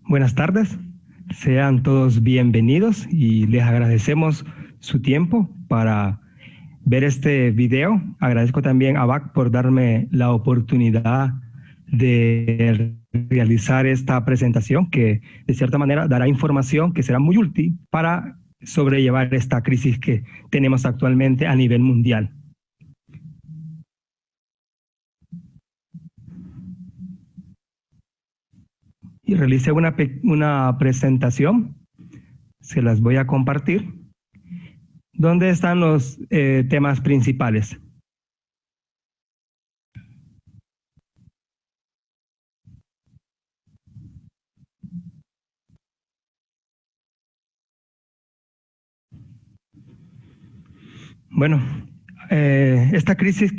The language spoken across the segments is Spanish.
Buenas tardes, sean todos bienvenidos y les agradecemos su tiempo para ver este video. Agradezco también a BAC por darme la oportunidad de realizar esta presentación que de cierta manera dará información que será muy útil para sobrellevar esta crisis que tenemos actualmente a nivel mundial. Y realicé una presentación, se las voy a compartir, donde están los temas principales. Bueno, esta crisis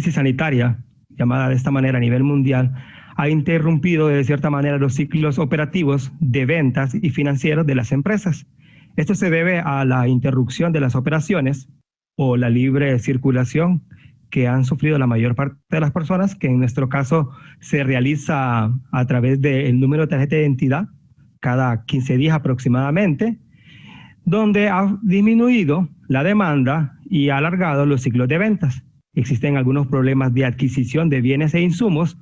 sanitaria, llamada de esta manera a nivel mundial, ha interrumpido de cierta manera los ciclos operativos de ventas y financieros de las empresas. Esto se debe a la interrupción de las operaciones o la libre circulación que han sufrido la mayor parte de las personas, que en nuestro caso se realiza a través del número de tarjeta de identidad cada 15 días aproximadamente, donde ha disminuido la demanda y ha alargado los ciclos de ventas. Existen algunos problemas de adquisición de bienes e insumos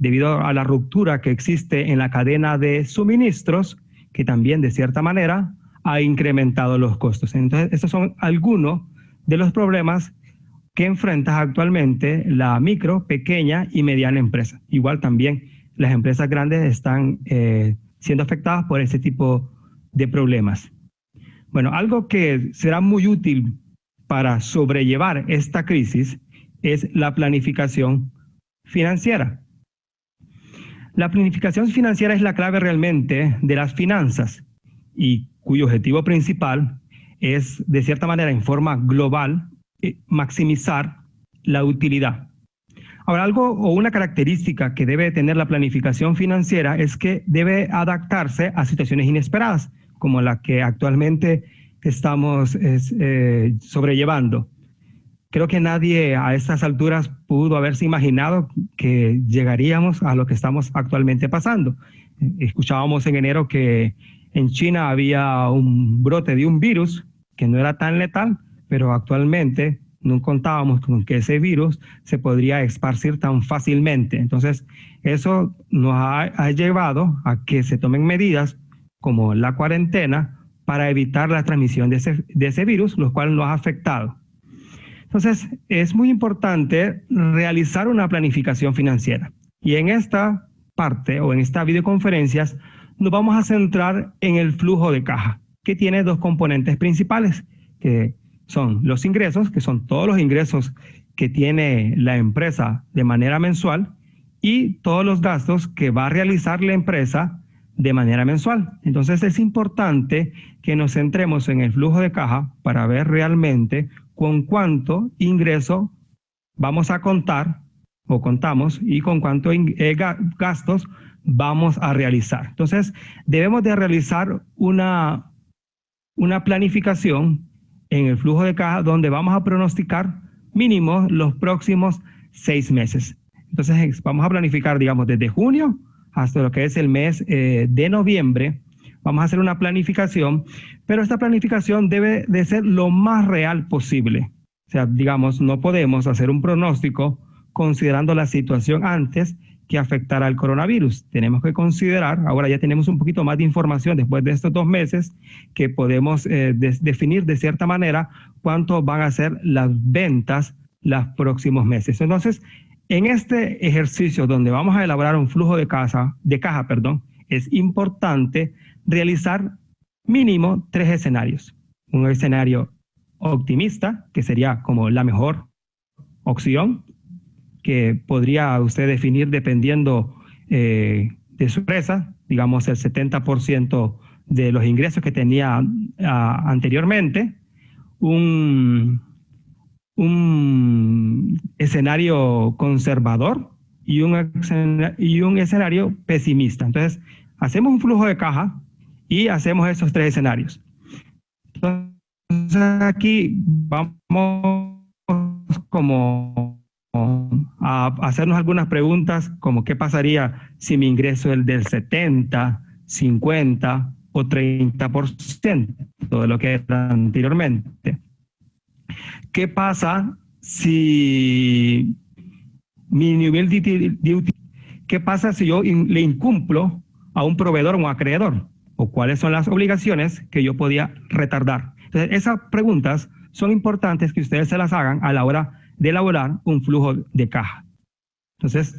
debido a la ruptura que existe en la cadena de suministros, que también de cierta manera ha incrementado los costos. Entonces, estos son algunos de los problemas que enfrenta actualmente la micro, pequeña y mediana empresa. Igual también las empresas grandes están siendo afectadas por este tipo de problemas. Bueno, algo que será muy útil para sobrellevar esta crisis es la planificación financiera. La planificación financiera es la clave realmente de las finanzas y cuyo objetivo principal es, de cierta manera, en forma global, maximizar la utilidad. Ahora, algo o una característica que debe tener la planificación financiera es que debe adaptarse a situaciones inesperadas, como la que actualmente estamos sobrellevando. Creo que nadie a estas alturas pudo haberse imaginado que llegaríamos a lo que estamos actualmente pasando. Escuchábamos en enero que en China había un brote de un virus que no era tan letal, pero actualmente no contábamos con que ese virus se podría esparcir tan fácilmente. Entonces, eso nos ha llevado a que se tomen medidas como la cuarentena para evitar la transmisión de ese virus, lo cual nos ha afectado. Entonces, es muy importante realizar una planificación financiera. Y en esta parte o en esta videoconferencias nos vamos a centrar en el flujo de caja, que tiene dos componentes principales, que son los ingresos, que son todos los ingresos que tiene la empresa de manera mensual, y todos los gastos que va a realizar la empresa de manera mensual. Entonces es importante que nos centremos en el flujo de caja para ver realmente con cuánto ingreso vamos a contar o contamos y con cuánto gastos vamos a realizar. Entonces debemos de realizar una planificación en el flujo de caja donde vamos a pronosticar mínimo los próximos 6 meses. Entonces vamos a planificar, digamos, desde junio hasta lo que es el mes de noviembre. Vamos a hacer una planificación, pero esta planificación debe de ser lo más real posible. O sea, digamos, no podemos hacer un pronóstico considerando la situación antes que afectará al coronavirus. Tenemos que considerar, ahora ya tenemos un poquito más de información después de estos 2 meses, que podemos definir de cierta manera cuánto van a ser las ventas los próximos meses. Entonces, en este ejercicio donde vamos a elaborar un flujo de caja, es importante realizar mínimo 3 escenarios. Un escenario optimista, que sería como la mejor opción, que podría usted definir dependiendo de su empresa, digamos el 70% de los ingresos que tenía anteriormente. Un escenario conservador y un escenario pesimista. Entonces, hacemos un flujo de caja y hacemos esos 3 escenarios. Entonces, aquí vamos como a hacernos algunas preguntas como qué pasaría si mi ingreso es del 70, 50 o 30% de lo que era anteriormente. ¿Qué pasa si mi nivel de utilidad? ¿Qué pasa si yo le incumplo a un proveedor o un acreedor? ¿O cuáles son las obligaciones que yo podía retardar? Entonces, esas preguntas son importantes que ustedes se las hagan a la hora de elaborar un flujo de caja. Entonces,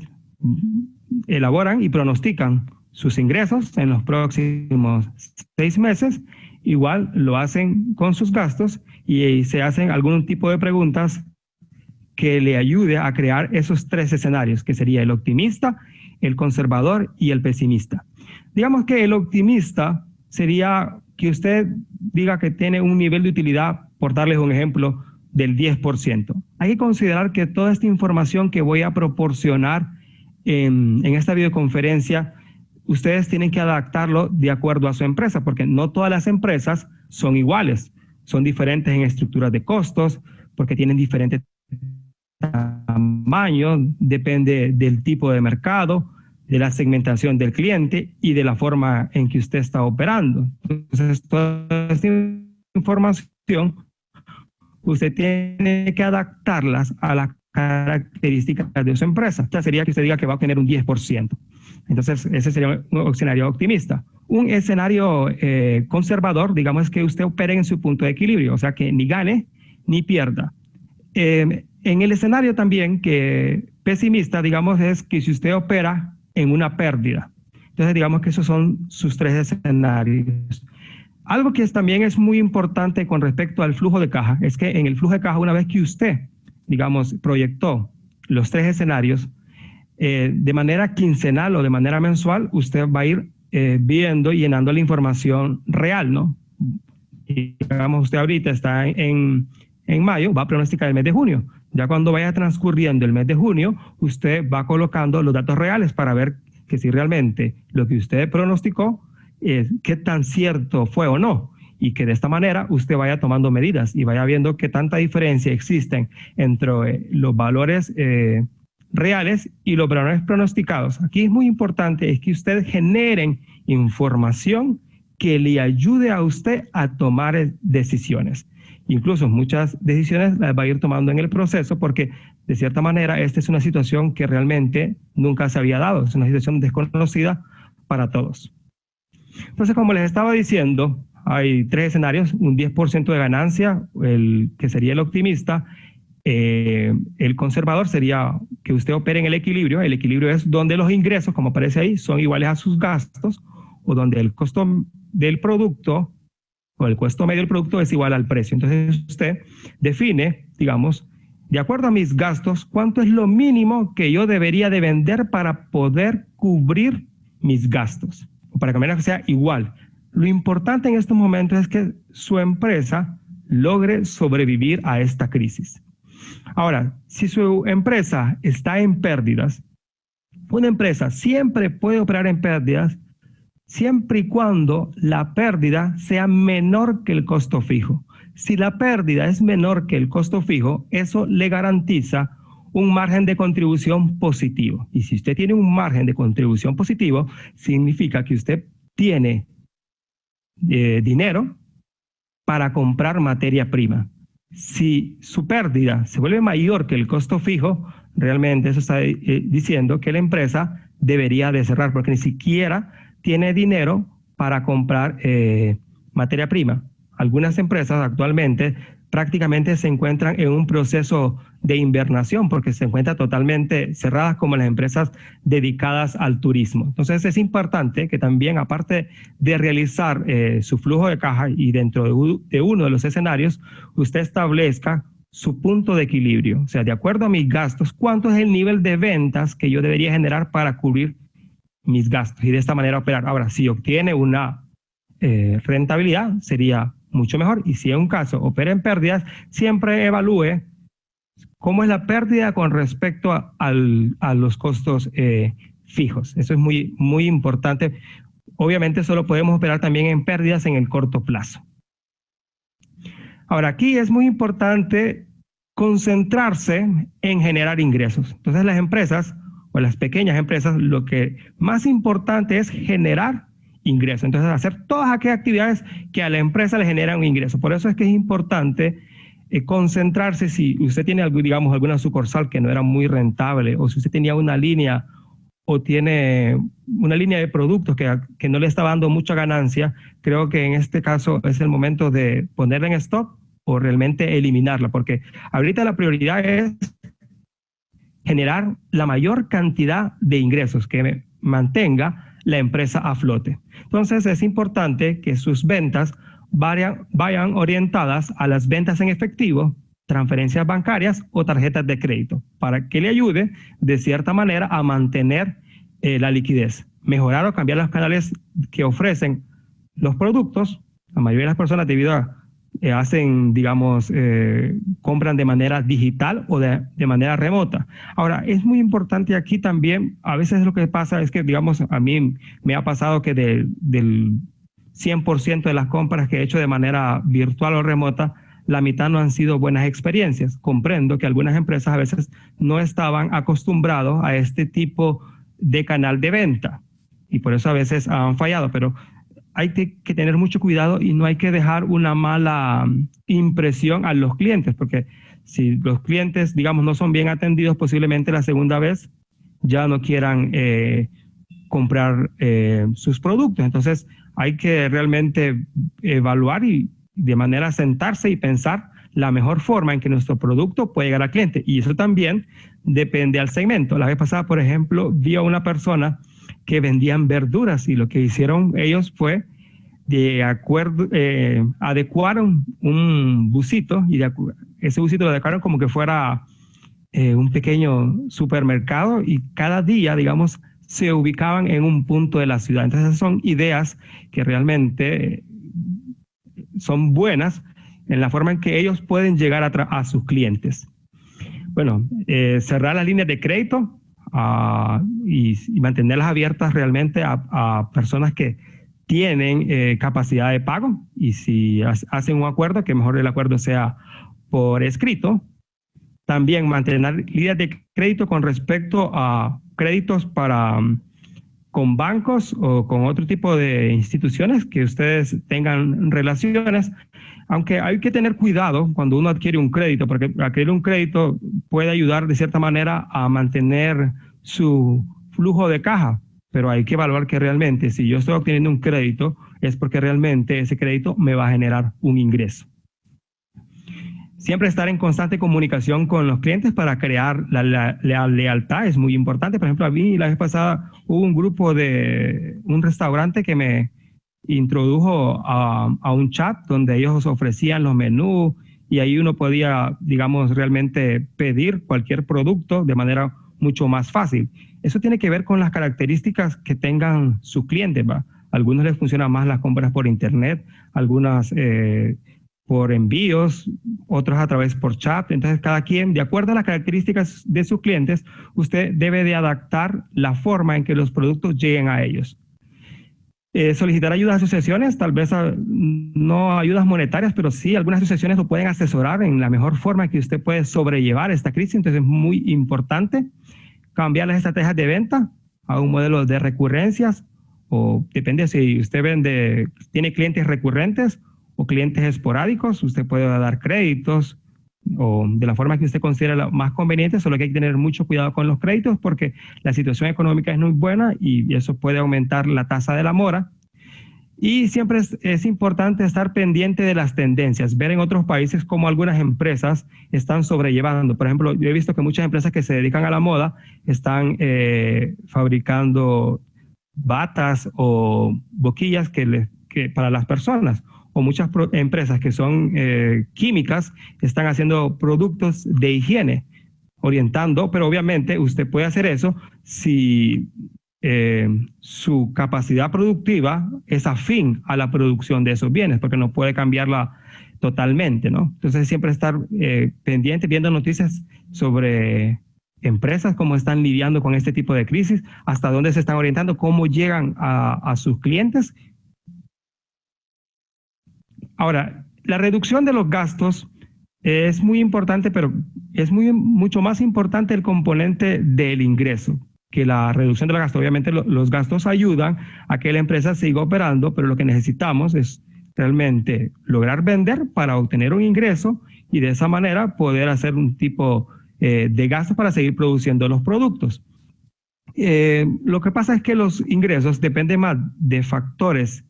elaboran y pronostican sus ingresos en los próximos 6 meses. Igual lo hacen con sus gastos y se hacen algún tipo de preguntas que le ayude a crear esos 3 escenarios, que sería el optimista, el conservador y el pesimista. Digamos que el optimista sería que usted diga que tiene un nivel de utilidad, por darles un ejemplo, del 10%. Hay que considerar que toda esta información que voy a proporcionar en esta videoconferencia, ustedes tienen que adaptarlo de acuerdo a su empresa, porque no todas las empresas son iguales, son diferentes en estructuras de costos, porque tienen diferentes tamaños, depende del tipo de mercado, de la segmentación del cliente y de la forma en que usted está operando. Entonces, toda esta información usted tiene que adaptarlas a las características de su empresa. Esta sería que usted diga que va a obtener un 10%. Entonces, ese sería un escenario optimista. Un escenario conservador, digamos, es que usted opere en su punto de equilibrio, o sea, que ni gane ni pierda. En el escenario también que pesimista, digamos, es que si usted opera en una pérdida. Entonces, digamos que esos son sus 3 escenarios. Algo que también es muy importante con respecto al flujo de caja es que en el flujo de caja, una vez que usted, digamos, proyectó los 3 escenarios, de manera quincenal o de manera mensual, usted va a ir viendo y llenando la información real, ¿no? Y, digamos, usted ahorita está en mayo, va a pronosticar el mes de junio. Ya cuando vaya transcurriendo el mes de junio, usted va colocando los datos reales para ver que si realmente lo que usted pronosticó, qué tan cierto fue o no. Y que de esta manera usted vaya tomando medidas y vaya viendo qué tanta diferencia existen entre los valores reales y los valores pronosticados. Aquí es muy importante es que ustedes generen información que le ayude a usted a tomar decisiones. Incluso muchas decisiones las va a ir tomando en el proceso porque de cierta manera esta es una situación que realmente nunca se había dado, es una situación desconocida para todos. Entonces, como les estaba diciendo, hay 3 escenarios, un 10% de ganancia, que sería el optimista, el conservador sería que usted opere en el equilibrio es donde los ingresos, como aparece ahí, son iguales a sus gastos o donde el costo del producto o el costo medio del producto es igual al precio. Entonces usted define, digamos, de acuerdo a mis gastos, cuánto es lo mínimo que yo debería de vender para poder cubrir mis gastos, o para que menos sea igual. Lo importante en estos momentos es que su empresa logre sobrevivir a esta crisis. Ahora, si su empresa está en pérdidas, una empresa siempre puede operar en pérdidas siempre y cuando la pérdida sea menor que el costo fijo. Si la pérdida es menor que el costo fijo, eso le garantiza un margen de contribución positivo. Y si usted tiene un margen de contribución positivo, significa que usted tiene dinero para comprar materia prima. Si su pérdida se vuelve mayor que el costo fijo, realmente eso está diciendo que la empresa debería de cerrar porque ni siquiera tiene dinero para comprar materia prima. Algunas empresas actualmente prácticamente se encuentran en un proceso de invernación porque se encuentran totalmente cerradas como las empresas dedicadas al turismo. Entonces es importante que también, aparte de realizar su flujo de caja y dentro de uno de los escenarios, usted establezca su punto de equilibrio. O sea, de acuerdo a mis gastos, ¿cuánto es el nivel de ventas que yo debería generar para cubrir mis gastos? Y de esta manera operar. Ahora, si obtiene una rentabilidad, sería mucho mejor. Y si en un caso opera en pérdidas, siempre evalúe cómo es la pérdida con respecto a los costos fijos. Eso es muy, muy importante. Obviamente solo podemos operar también en pérdidas en el corto plazo. Ahora, aquí es muy importante concentrarse en generar ingresos. Entonces las empresas o las pequeñas empresas, lo que más importante es generar ingresos. Entonces hacer todas aquellas actividades que a la empresa le generan un ingreso. Por eso es que es importante concentrarse. Si usted tiene, digamos, alguna sucursal que no era muy rentable, o si usted tenía una línea o tiene una línea de productos que no le está dando mucha ganancia, creo que en este caso es el momento de ponerla en stop o realmente eliminarla, porque ahorita la prioridad es generar la mayor cantidad de ingresos que mantenga la empresa a flote. Entonces es importante que sus ventas vayan orientadas a las ventas en efectivo, transferencias bancarias o tarjetas de crédito, para que le ayude de cierta manera a mantener la liquidez, mejorar o cambiar los canales que ofrecen los productos. La mayoría de las personas debido a hacen, digamos, compran de manera digital o de manera remota. Ahora, es muy importante aquí también, a veces lo que pasa es que, digamos, a mí me ha pasado que del 100% de las compras que he hecho de manera virtual o remota, la mitad no han sido buenas experiencias. Comprendo que algunas empresas a veces no estaban acostumbrados a este tipo de canal de venta y por eso a veces han fallado, pero hay que tener mucho cuidado y no hay que dejar una mala impresión a los clientes, porque si los clientes, digamos, no son bien atendidos, posiblemente la segunda vez ya no quieran comprar sus productos. Entonces hay que realmente evaluar y de manera sentarse y pensar la mejor forma en que nuestro producto puede llegar al cliente. Y eso también depende al segmento. La vez pasada, por ejemplo, vi a una persona que vendían verduras y lo que hicieron ellos fue adecuaron un busito y ese busito lo adecuaron como que fuera un pequeño supermercado y cada día, digamos, se ubicaban en un punto de la ciudad. Entonces son ideas que realmente son buenas en la forma en que ellos pueden llegar a sus clientes. Bueno, cerrar las líneas de crédito y mantenerlas abiertas realmente a personas que tienen capacidad de pago, y si hacen un acuerdo, que mejor el acuerdo sea por escrito. También mantener líneas de crédito con respecto a créditos con bancos o con otro tipo de instituciones que ustedes tengan relaciones, aunque hay que tener cuidado cuando uno adquiere un crédito, porque adquirir un crédito puede ayudar de cierta manera a mantener su flujo de caja, pero hay que evaluar que realmente si yo estoy obteniendo un crédito es porque realmente ese crédito me va a generar un ingreso. Siempre estar en constante comunicación con los clientes para crear la lealtad es muy importante. Por ejemplo, a mí la vez pasada hubo un grupo de un restaurante que me introdujo a un chat donde ellos ofrecían los menús y ahí uno podía, digamos, realmente pedir cualquier producto de manera mucho más fácil. Eso tiene que ver con las características que tengan sus clientes, ¿va? A algunos les funcionan más las compras por internet, algunas por envíos, otros a través por chat. Entonces, cada quien, de acuerdo a las características de sus clientes, usted debe de adaptar la forma en que los productos lleguen a ellos. Solicitar ayudas a asociaciones, tal vez no ayudas monetarias, pero sí algunas asociaciones lo pueden asesorar en la mejor forma que usted puede sobrellevar esta crisis. Entonces es muy importante cambiar las estrategias de venta a un modelo de recurrencias, o depende si usted tiene clientes recurrentes o clientes esporádicos. Usted puede dar créditos o de la forma que usted considera la más conveniente, solo que hay que tener mucho cuidado con los créditos porque la situación económica es muy buena y eso puede aumentar la tasa de la mora. Y siempre es importante estar pendiente de las tendencias, ver en otros países cómo algunas empresas están sobrellevando. Por ejemplo, yo he visto que muchas empresas que se dedican a la moda están fabricando batas o boquillas que para las personas, o muchas empresas que son químicas están haciendo productos de higiene, orientando, pero obviamente usted puede hacer eso si su capacidad productiva es afín a la producción de esos bienes, porque no puede cambiarla totalmente, ¿no? Entonces siempre estar pendiente, viendo noticias sobre empresas, cómo están lidiando con este tipo de crisis, hasta dónde se están orientando, cómo llegan a sus clientes. Ahora, la reducción de los gastos Es muy importante, pero es mucho más importante el componente del ingreso que la reducción de los gastos. Obviamente los gastos ayudan a que la empresa siga operando, pero lo que necesitamos es realmente lograr vender para obtener un ingreso y de esa manera poder hacer un tipo de gastos para seguir produciendo los productos. Lo que pasa es que los ingresos dependen más de factores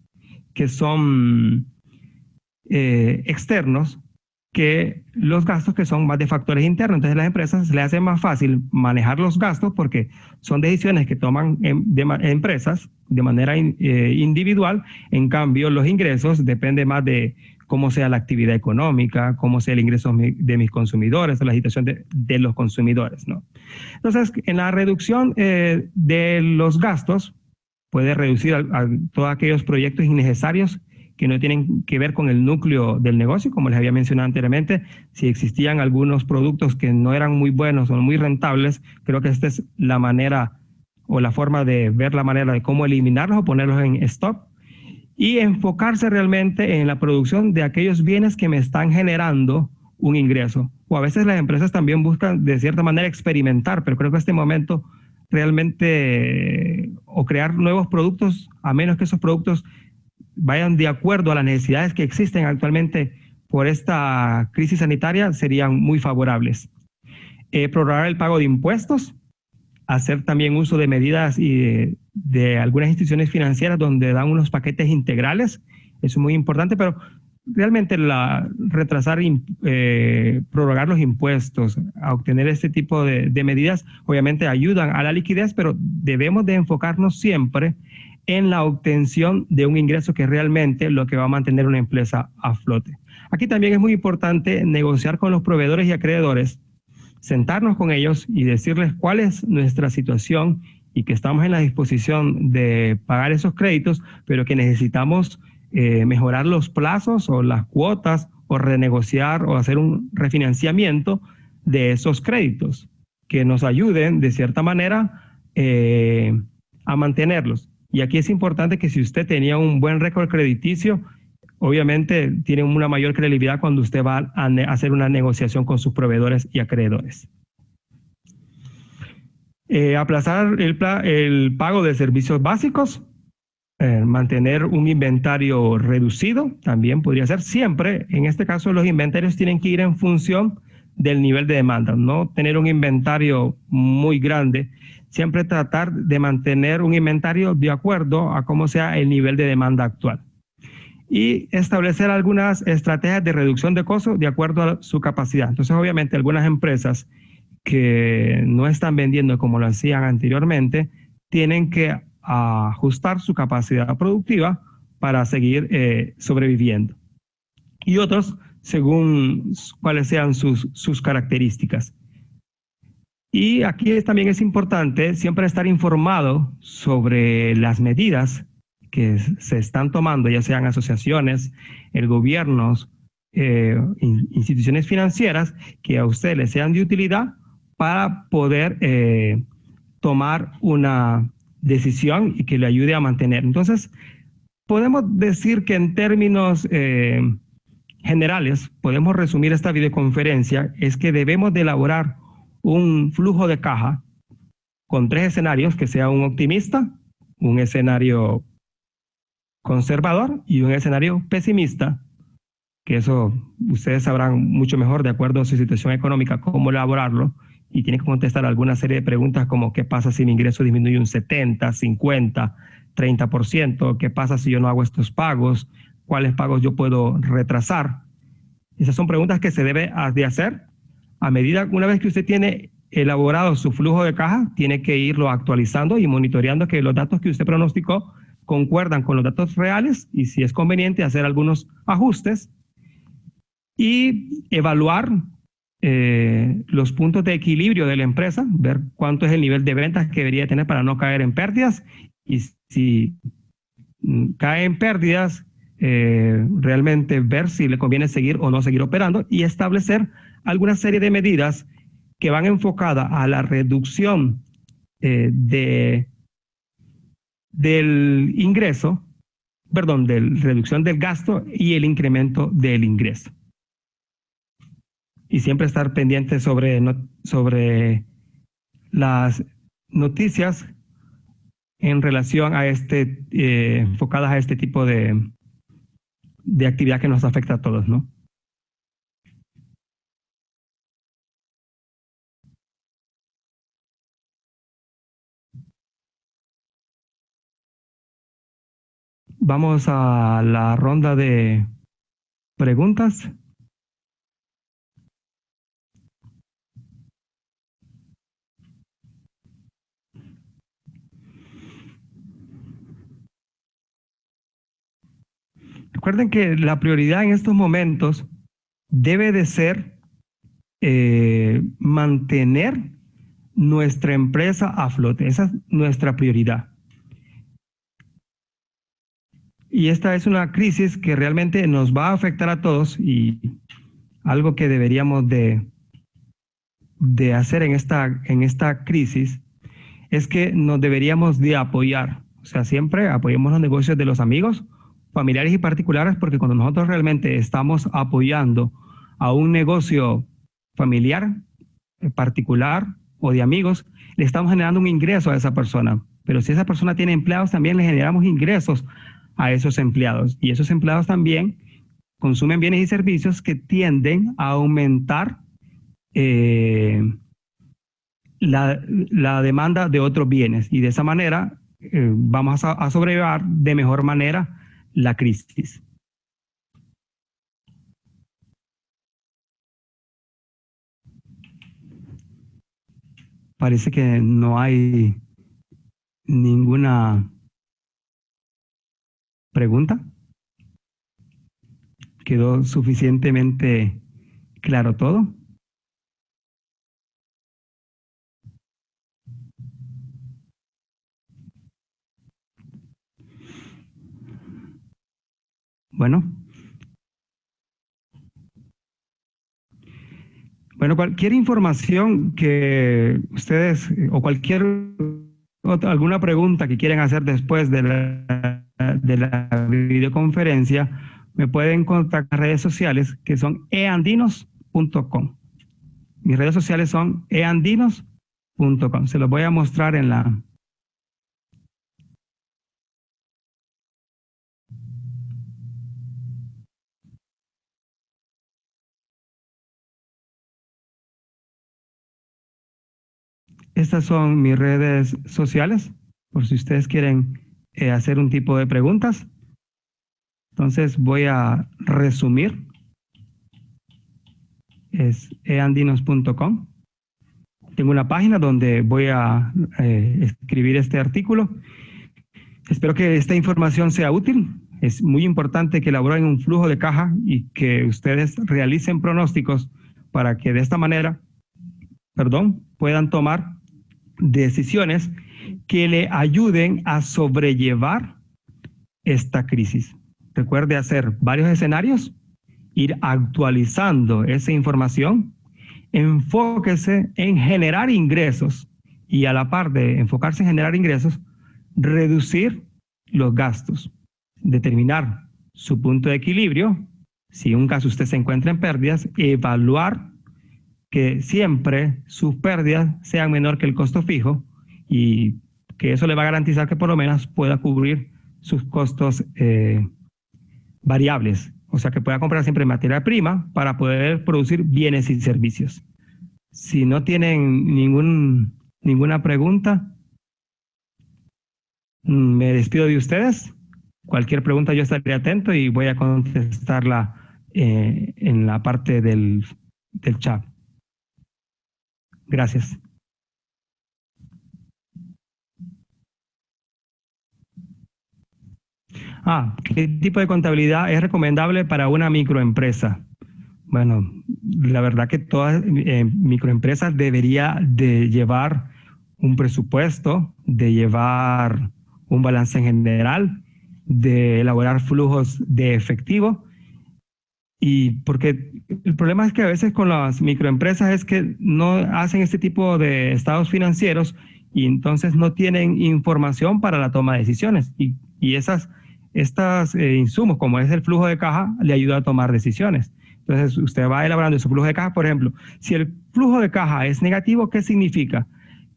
que son externos que los gastos que son más de factores internos. Entonces, a las empresas se les hace más fácil manejar los gastos porque son decisiones que toman empresas de manera individual. En cambio, los ingresos dependen más de cómo sea la actividad económica, cómo sea el ingreso de mis consumidores, la situación de los consumidores, ¿no? Entonces, en la reducción de los gastos, puede reducir a todos aquellos proyectos innecesarios que no tienen que ver con el núcleo del negocio, como les había mencionado anteriormente. Si existían algunos productos que no eran muy buenos o muy rentables, creo que esta es la manera o la forma de ver la manera de cómo eliminarlos o ponerlos en stop y enfocarse realmente en la producción de aquellos bienes que me están generando un ingreso. O a veces las empresas también buscan de cierta manera experimentar, pero creo que en este momento realmente o crear nuevos productos, a menos que esos productos vayan de acuerdo a las necesidades que existen actualmente por esta crisis sanitaria, serían muy favorables. Prorrogar el pago de impuestos, hacer también uso de medidas y de algunas instituciones financieras donde dan unos paquetes integrales, eso es muy importante, pero realmente retrasar, prorrogar los impuestos, a obtener este tipo de medidas, obviamente ayudan a la liquidez, pero debemos de enfocarnos siempre en la obtención de un ingreso que es realmente lo que va a mantener una empresa a flote. Aquí también es muy importante negociar con los proveedores y acreedores, sentarnos con ellos y decirles cuál es nuestra situación y que estamos en la disposición de pagar esos créditos, pero que necesitamos mejorar los plazos o las cuotas o renegociar o hacer un refinanciamiento de esos créditos que nos ayuden de cierta manera a mantenerlos. Y aquí es importante que si usted tenía un buen récord crediticio, obviamente tiene una mayor credibilidad cuando usted va a hacer una negociación con sus proveedores y acreedores. Aplazar el pago de servicios básicos, mantener un inventario reducido, también podría ser. Siempre, en este caso, los inventarios tienen que ir en función del nivel de demanda, no tener un inventario muy grande, siempre tratar de mantener un inventario de acuerdo a cómo sea el nivel de demanda actual. Y establecer algunas estrategias de reducción de costos de acuerdo a su capacidad. Entonces, obviamente, algunas empresas que no están vendiendo como lo hacían anteriormente, tienen que ajustar su capacidad productiva para seguir sobreviviendo. Y otros, según cuáles sean sus características. Y aquí también es importante siempre estar informado sobre las medidas que se están tomando, ya sean asociaciones, el gobierno, instituciones financieras, que a usted les sean de utilidad para poder tomar una decisión y que le ayude a mantener. Entonces, podemos decir que en términos generales, podemos resumir esta videoconferencia, es que debemos de elaborar un flujo de caja con 3 escenarios, que sea un optimista, un escenario conservador y un escenario pesimista, que eso ustedes sabrán mucho mejor de acuerdo a su situación económica cómo elaborarlo, y tienen que contestar alguna serie de preguntas como qué pasa si mi ingreso disminuye un 70, 50, 30%, qué pasa si yo no hago estos pagos, cuáles pagos yo puedo retrasar. Esas son preguntas que se debe de hacer a medida, una vez que usted tiene elaborado su flujo de caja, tiene que irlo actualizando y monitoreando que los datos que usted pronosticó concuerdan con los datos reales y si es conveniente hacer algunos ajustes y evaluar los puntos de equilibrio de la empresa, ver cuánto es el nivel de ventas que debería tener para no caer en pérdidas y si cae en pérdidas, realmente ver si le conviene seguir o no seguir operando y establecer alguna serie de medidas que van enfocadas a la reducción del ingreso, perdón, de reducción del gasto y el incremento del ingreso. y siempre estar pendiente sobre las noticias en relación a enfocadas a este tipo de actividad que nos afecta a todos, ¿no? Vamos a la ronda de preguntas. Recuerden que la prioridad en estos momentos debe de ser mantener nuestra empresa a flote. Esa es nuestra prioridad. Y esta es una crisis que realmente nos va a afectar a todos y algo que deberíamos de hacer en esta crisis es que nos deberíamos de apoyar. O sea, siempre apoyemos los negocios de los amigos, familiares y particulares, porque cuando nosotros realmente estamos apoyando a un negocio familiar, particular o de amigos, le estamos generando un ingreso a esa persona. Pero si esa persona tiene empleados, también le generamos ingresos a esos empleados. Y esos empleados también consumen bienes y servicios que tienden a aumentar la demanda de otros bienes. Y de esa manera vamos a sobrellevar de mejor manera la crisis. Parece que no hay ninguna pregunta. ¿Quedó suficientemente claro todo? Bueno, cualquier información que ustedes o alguna pregunta que quieran hacer después de la videoconferencia, me pueden contactar en redes sociales que son eandinos.com. Mis redes sociales son eandinos.com. Se los voy a mostrar en la... Estas son mis redes sociales, por si ustedes quieren hacer un tipo de preguntas. Entonces voy a resumir. Es eandinos.com. Tengo una página donde voy a escribir este artículo. Espero que esta información sea útil. Es muy importante que elaboren un flujo de caja y que ustedes realicen pronósticos para que de esta manera, puedan tomar decisiones que le ayuden a sobrellevar esta crisis. Recuerde hacer varios escenarios, ir actualizando esa información, enfóquese en generar ingresos y a la par de enfocarse en generar ingresos, reducir los gastos, determinar su punto de equilibrio. Si en un caso usted se encuentra en pérdidas, evaluar que siempre sus pérdidas sean menor que el costo fijo y que eso le va a garantizar que por lo menos pueda cubrir sus costos variables. O sea, que pueda comprar siempre materia prima para poder producir bienes y servicios. Si no tienen ninguna pregunta, me despido de ustedes. Cualquier pregunta yo estaré atento y voy a contestarla en la parte del chat. Gracias. ¿Qué tipo de contabilidad es recomendable para una microempresa? Bueno, la verdad que todas microempresas debería de llevar un presupuesto, de llevar un balance en general, de elaborar flujos de efectivo. Y porque el problema es que a veces con las microempresas es que no hacen este tipo de estados financieros y entonces no tienen información para la toma de decisiones. Y estos insumos, como es el flujo de caja, le ayuda a tomar decisiones. Entonces, usted va elaborando su flujo de caja. Por ejemplo, si el flujo de caja es negativo, ¿qué significa?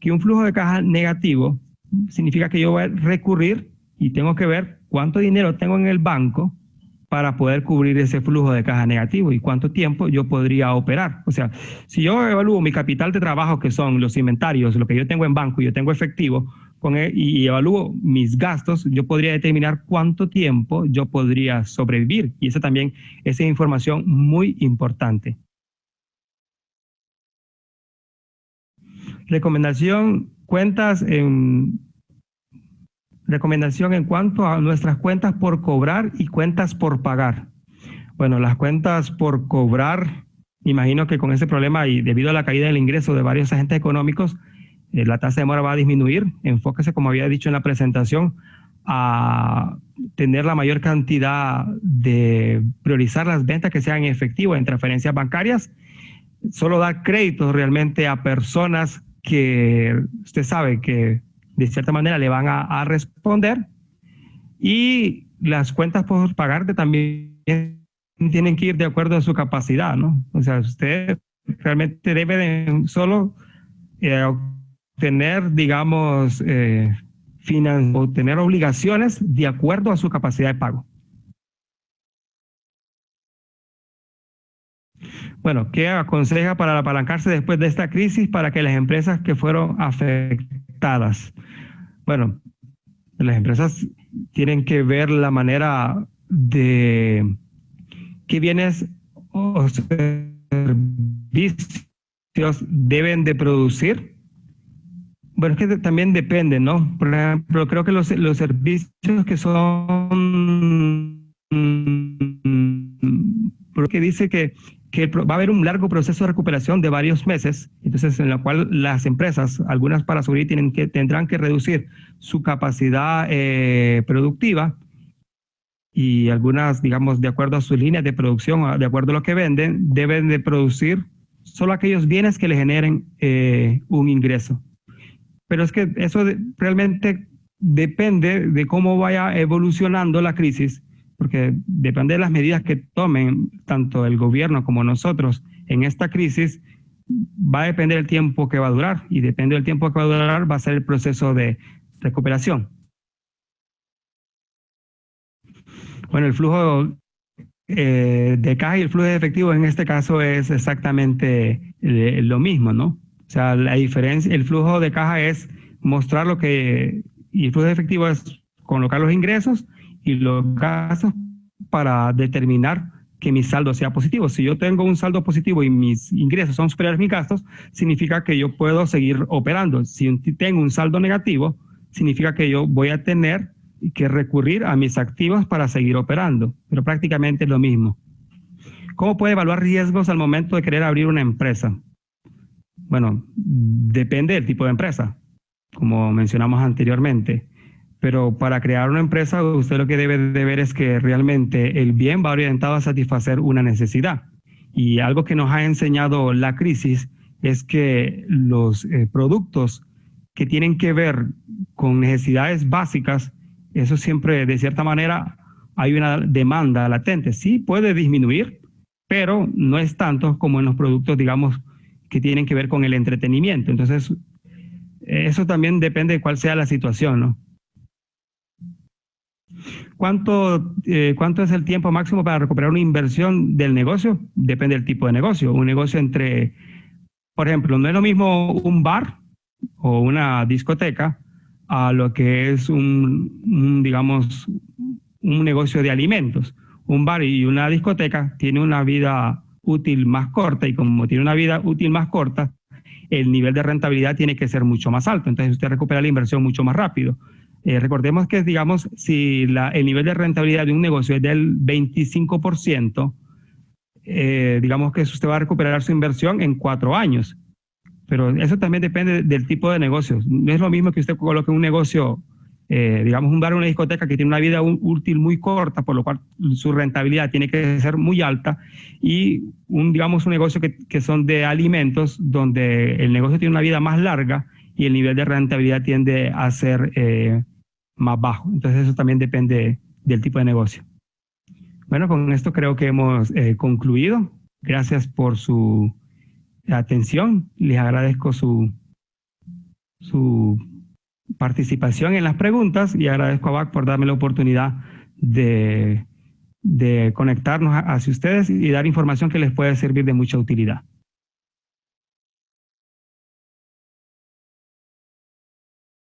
Que un flujo de caja negativo significa que yo voy a recurrir y tengo que ver cuánto dinero tengo en el banco para poder cubrir ese flujo de caja negativo y cuánto tiempo yo podría operar. O sea, si yo evalúo mi capital de trabajo, que son los inventarios, lo que yo tengo en banco y yo tengo efectivo, y evalúo mis gastos, yo podría determinar cuánto tiempo yo podría sobrevivir. Y esa también es información muy importante. Recomendación en cuanto a nuestras cuentas por cobrar y cuentas por pagar. Bueno, las cuentas por cobrar, imagino que con ese problema y debido a la caída del ingreso de varios agentes económicos, la tasa de mora va a disminuir. Enfóquese, como había dicho en la presentación, a tener la mayor cantidad de priorizar las ventas que sean en efectivo en transferencias bancarias. Solo dar créditos realmente a personas que usted sabe que de cierta manera le van a responder, y las cuentas por pagar también tienen que ir de acuerdo a su capacidad, ¿no? O sea, usted realmente debe de solo tener, digamos, o tener obligaciones de acuerdo a su capacidad de pago. Bueno, ¿qué aconseja para apalancarse después de esta crisis para que las empresas que fueron afectadas? Bueno, las empresas tienen que ver la manera de qué bienes o servicios deben de producir. Bueno, es que también depende, ¿no? Por ejemplo, creo que los servicios que son... porque dice que va a haber un largo proceso de recuperación de varios meses, entonces en la cual las empresas, algunas para sobrevivir, tendrán que reducir su capacidad productiva, y algunas, digamos, de acuerdo a sus líneas de producción, de acuerdo a lo que venden, deben de producir solo aquellos bienes que le generen un ingreso. Pero es que eso realmente depende de cómo vaya evolucionando la crisis, porque depende de las medidas que tomen tanto el gobierno como nosotros en esta crisis, va a depender del tiempo que va a durar, y depende del tiempo que va a durar va a ser el proceso de recuperación. Bueno, el flujo de caja y el flujo de efectivo en este caso es exactamente lo mismo, ¿no? O sea, la diferencia, el flujo de caja es mostrar lo que, y el flujo de efectivo es colocar los ingresos y los gastos para determinar que mi saldo sea positivo. Si yo tengo un saldo positivo y mis ingresos son superiores a mis gastos, significa que yo puedo seguir operando. Si tengo un saldo negativo, significa que yo voy a tener que recurrir a mis activos para seguir operando, pero prácticamente es lo mismo. ¿Cómo puede evaluar riesgos al momento de querer abrir una empresa? Bueno, depende del tipo de empresa, como mencionamos anteriormente. Pero para crear una empresa, usted lo que debe de ver es que realmente el bien va orientado a satisfacer una necesidad. Y algo que nos ha enseñado la crisis es que los productos que tienen que ver con necesidades básicas, eso siempre, de cierta manera, hay una demanda latente. Sí puede disminuir, pero no es tanto como en los productos, digamos, que tienen que ver con el entretenimiento. Entonces, eso también depende de cuál sea la situación, ¿no? ¿Cuánto es el tiempo máximo para recuperar una inversión del negocio? Depende del tipo de negocio. Un negocio por ejemplo, no es lo mismo un bar o una discoteca a lo que es digamos, un negocio de alimentos. Un bar y una discoteca tiene una vida útil más corta, y como tiene una vida útil más corta, el nivel de rentabilidad tiene que ser mucho más alto. Entonces usted recupera la inversión mucho más rápido. Recordemos que, digamos, si el nivel de rentabilidad de un negocio es del 25%, digamos que usted va a recuperar su inversión en 4 años. Pero eso también depende del tipo de negocio. No es lo mismo que usted coloque un negocio, digamos, un bar o una discoteca que tiene una vida útil muy corta, por lo cual su rentabilidad tiene que ser muy alta, y digamos, un negocio que son de alimentos, donde el negocio tiene una vida más larga y el nivel de rentabilidad tiende a ser más bajo. Entonces eso también depende del tipo de negocio. Bueno, con esto creo que hemos concluido. Gracias por su atención. Les agradezco su participación en las preguntas y agradezco a BAC por darme la oportunidad de conectarnos hacia ustedes y dar información que les puede servir de mucha utilidad.